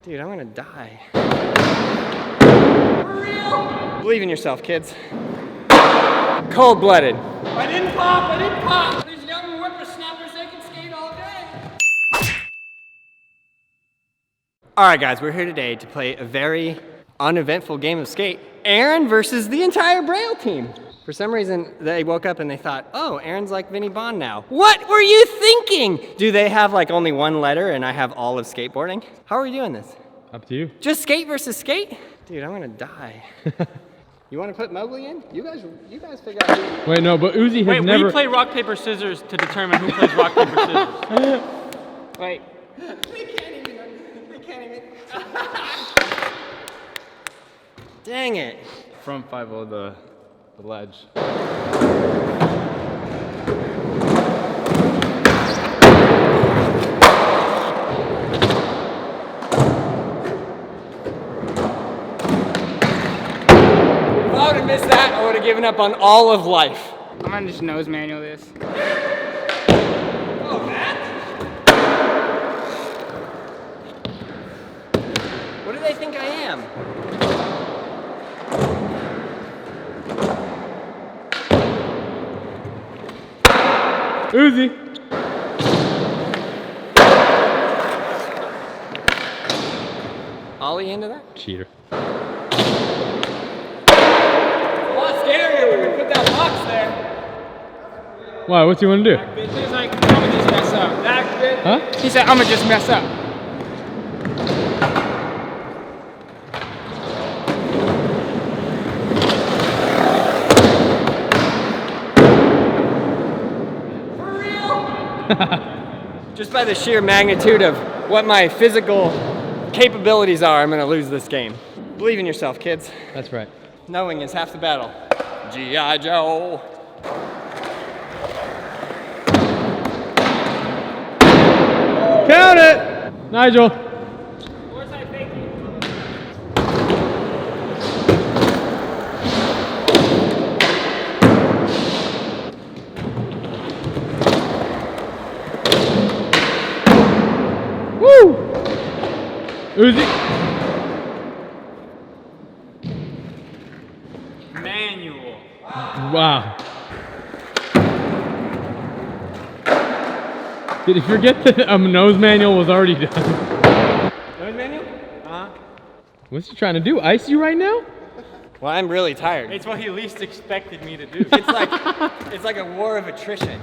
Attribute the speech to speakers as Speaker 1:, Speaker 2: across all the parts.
Speaker 1: Dude, I'm gonna die. For real? Believe in yourself, kids. Cold-blooded.
Speaker 2: I didn't pop! These young whippersnappers, they can skate all day.
Speaker 1: All right, guys, we're here today to play a very uneventful game of skate. Aaron versus the entire Braille team. For some reason, they woke up and they thought, oh, Aaron's like Vinny Bond now. What were you thinking? Do they have like only one letter and I have all of skateboarding? How are we doing this?
Speaker 3: Up to you.
Speaker 1: Just skate versus skate? Dude, I'm gonna die. You wanna put Mowgli in? You guys figure out who.
Speaker 3: Wait, no, but Uzi has never.
Speaker 2: We play rock, paper, scissors to determine who plays rock, paper, scissors.
Speaker 1: Wait. They can't even. Dang it.
Speaker 3: Front 5-0 the ledge.
Speaker 1: If I would have missed that, I would have given up on all of life.
Speaker 2: I'm gonna just nose manual this.
Speaker 1: Oh, Matt? What do they think I am?
Speaker 3: Uzi.
Speaker 1: Ollie into that?
Speaker 3: Cheater.
Speaker 1: A lot scarier when we put that box there.
Speaker 3: Why? What's he want to do?
Speaker 2: He's like, I'm gonna just mess up.
Speaker 3: Huh?
Speaker 2: He said, I'm gonna just mess up.
Speaker 1: Just by the sheer magnitude of what my physical capabilities are, I'm gonna lose this game. Believe in yourself, kids.
Speaker 3: That's right.
Speaker 1: Knowing is half the battle. G.I. Joe.
Speaker 3: Count it! Nigel.
Speaker 2: Where's I thinking?
Speaker 3: Woo! Uzi.
Speaker 2: Manual.
Speaker 3: Wow. Did you forget that a nose manual was already done?
Speaker 1: Nose manual?
Speaker 3: What's he trying to do? Ice you right now?
Speaker 1: Well, I'm really tired.
Speaker 2: It's what he least expected me to do.
Speaker 1: It's like a war of attrition.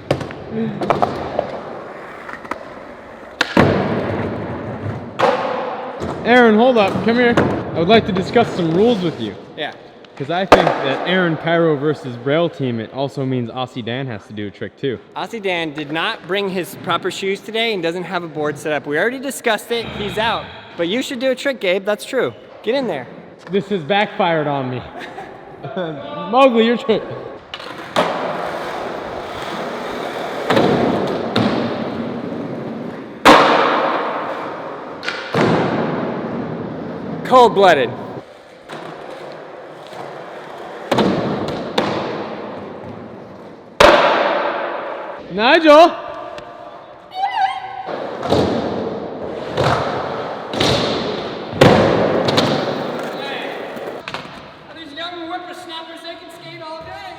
Speaker 3: Aaron, hold up. Come here. I would like to discuss some rules with you.
Speaker 1: Yeah.
Speaker 3: Because I think that Aaron Kyro versus Braille team, it also means Aussie Dan has to do a trick too.
Speaker 1: Aussie Dan did not bring his proper shoes today and doesn't have a board set up. We already discussed it. He's out. But you should do a trick, Gabe. That's true. Get in there.
Speaker 3: This has backfired on me. Mowgli, your trick.
Speaker 1: Cold-blooded.
Speaker 3: Nigel!
Speaker 2: These young whippersnappers, they can skate all day.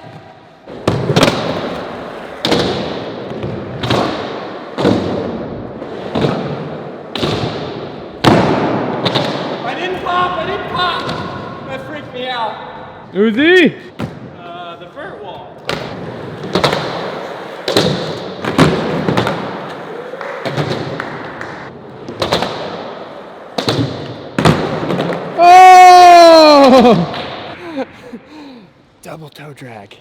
Speaker 1: I didn't pop! That freaked me out.
Speaker 3: Uzi!
Speaker 2: The vert wall.
Speaker 3: Oh!
Speaker 1: Double toe drag.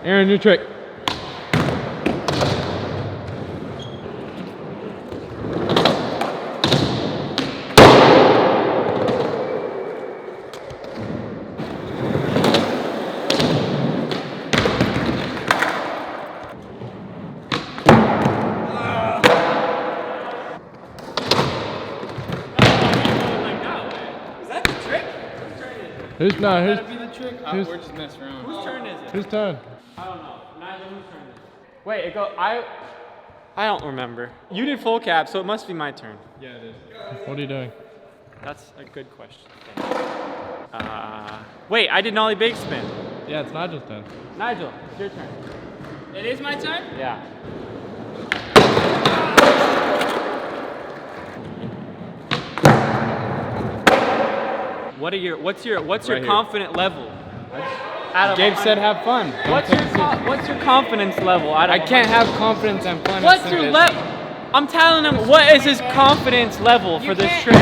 Speaker 3: Aaron, your trick. Who's not? Who's
Speaker 2: That'd be the trick. We're just messing around. Whose turn is it?
Speaker 3: whose turn?
Speaker 2: I don't know. Neither whose turn is it?
Speaker 1: Wait,
Speaker 2: I don't remember. You did full cap, so it must be my turn.
Speaker 3: Yeah, it is. What are you doing?
Speaker 2: That's a good question. Wait, I did nollie big spin.
Speaker 3: Yeah, it's Nigel's turn.
Speaker 2: Nigel, it's your turn.
Speaker 1: It is my turn?
Speaker 2: Yeah. What's your
Speaker 3: Right here.
Speaker 2: confident level? Out of
Speaker 3: Gabe
Speaker 2: 100?
Speaker 3: said have fun.
Speaker 2: What's your confidence level?
Speaker 3: I can't have confidence and fun.
Speaker 2: What's your level? I'm telling him what is his confidence level for this trip.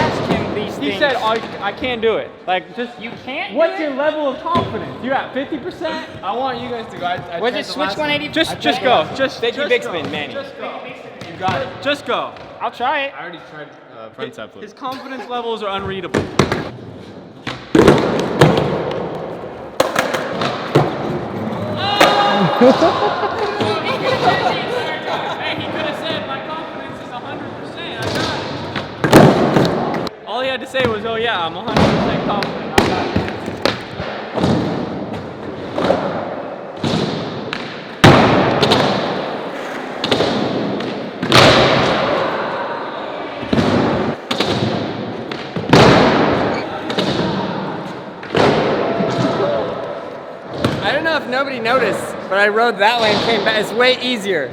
Speaker 2: He said I can't do it. Like just
Speaker 1: You can't?
Speaker 2: what's your level of confidence? You at 50%?
Speaker 3: I want you guys to go. I
Speaker 1: We'll just switch 180.
Speaker 2: Just go. Just
Speaker 1: Take your
Speaker 2: just
Speaker 1: big
Speaker 2: go.
Speaker 1: spin, Manny.
Speaker 2: Just go. You got it. Just go.
Speaker 1: I'll try it.
Speaker 3: I already tried front side flip.
Speaker 2: His confidence levels are unreadable. Hey, he could have said my confidence is 100%. I got it. All he had to say was, "Oh yeah, I'm 100% confident. I got it."
Speaker 1: I don't know if nobody noticed, but I rode that way and came back. It's way easier.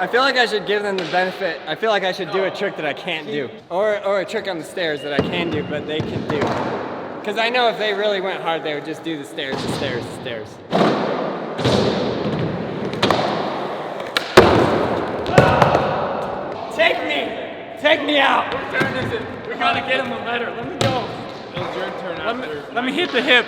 Speaker 1: I feel like I should give them the benefit. I feel like I should do a trick that I can't do. Or a trick on the stairs that I can do, but they can do. Because I know if they really went hard, they would just do the stairs, the stairs, the stairs. Take me out!
Speaker 2: What turn is it? We gotta get him a letter. Let me go.
Speaker 3: It was your turn after.
Speaker 2: Let me hit the hip.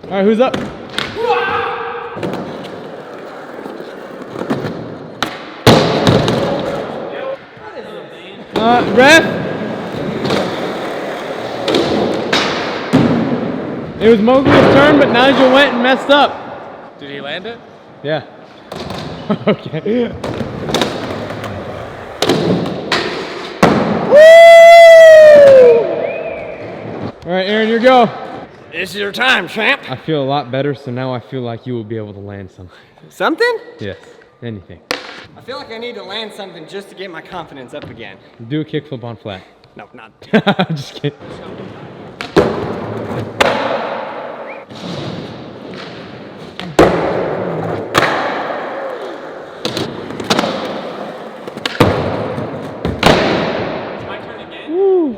Speaker 3: All right, who's up? Ref. It was Mowgli's turn, but Nigel went and messed up.
Speaker 2: Did he land it?
Speaker 3: Yeah. Okay. All right, Aaron, your go.
Speaker 1: This is your time, champ.
Speaker 3: I feel a lot better, so now I feel like you will be able to land something.
Speaker 1: Something?
Speaker 3: Yes, anything.
Speaker 1: I feel like I need to land something just to get my confidence up again.
Speaker 3: Do a kickflip on flat.
Speaker 1: No, not.
Speaker 3: Just kidding.
Speaker 2: It's my turn again.
Speaker 3: Woo.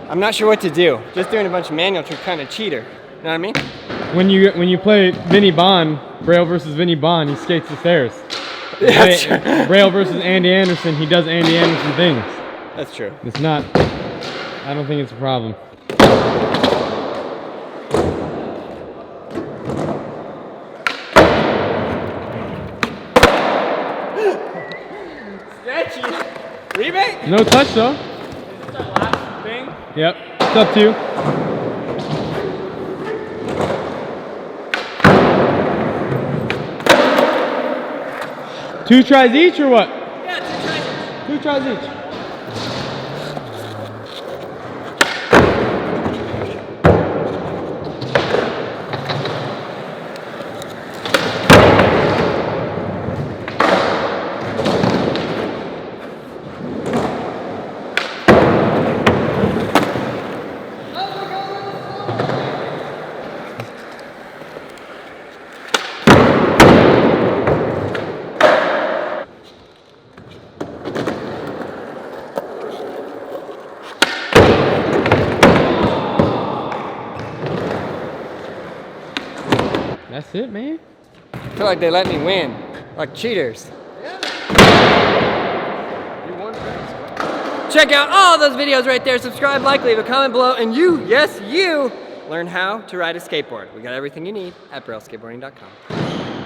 Speaker 1: I'm not sure what to do. Just doing a bunch of manual trick, kind of cheater. You know what I mean?
Speaker 3: When you play Vinny Bond, Braille versus Vinny Bond, he skates the stairs.
Speaker 1: Yeah, that's true.
Speaker 3: Braille versus Andy Anderson, he does Andy Anderson things.
Speaker 1: That's true.
Speaker 3: It's not, I don't think it's a problem.
Speaker 1: Sketchy. Rebate?
Speaker 3: No touch though.
Speaker 2: Is this our last thing?
Speaker 3: Yep, it's up to you. Two tries each or what?
Speaker 1: Yeah,
Speaker 3: 2 tries each. That's it, man.
Speaker 1: I feel like they let me win, like cheaters. Check out all those videos right there. Subscribe, like, leave a comment below, and you, yes, you, learn how to ride a skateboard. We got everything you need at brailleskateboarding.com.